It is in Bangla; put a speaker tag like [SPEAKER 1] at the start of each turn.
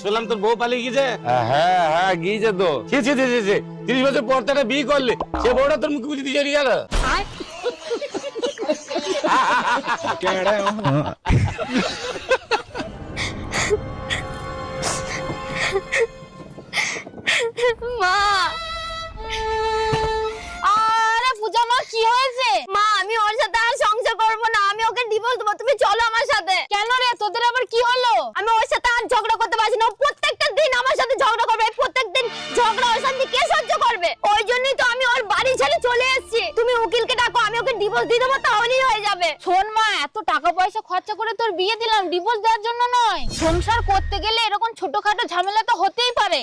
[SPEAKER 1] শুনলাম তোর বউ পালিয়ে গিয়েছে।
[SPEAKER 2] হ্যাঁ হ্যাঁ গিয়েছে তো।
[SPEAKER 1] 30 বছর পর তারা বিয়ে করলে, সে বউটা তোর মুখে বুঝে দিয়ে চলে গেল।
[SPEAKER 3] মা, আরে পূজা মা কি হয়েছে? মা আমি ওর সাথে আর সংসার করবো না, আমি ওকে ডিভোর্স দেবো, তুমি চলো আমার সাথে। কেন রে, তোদের আবার কি হলো? আমি ওর সাথে আর ঝগড়া করতে পারছি না, ও প্রত্যেকটা দিন আমার সাথে ঝগড়া করবে, প্রত্যেকদিন ঝগড়া অশান্তি কে সহ্য করবে? ওই জন্যই তো আমি ওর বাড়ি ছেড়ে চলে এসেছি। তুমি উকিলকে ডাকো, আমি ওকে ডিভোর্স দিয়ে দেবো, তাহলেই হয়ে যাবে। শোন মা, এত টাকা পয়সা খরচা করে তোর বিয়ে দিলাম, ডিভোর্স দেওয়ার জন্য নয়। সংসার করতে গেলে এরকম ছোটখাটো ঝামেলা তো হতেই পারে।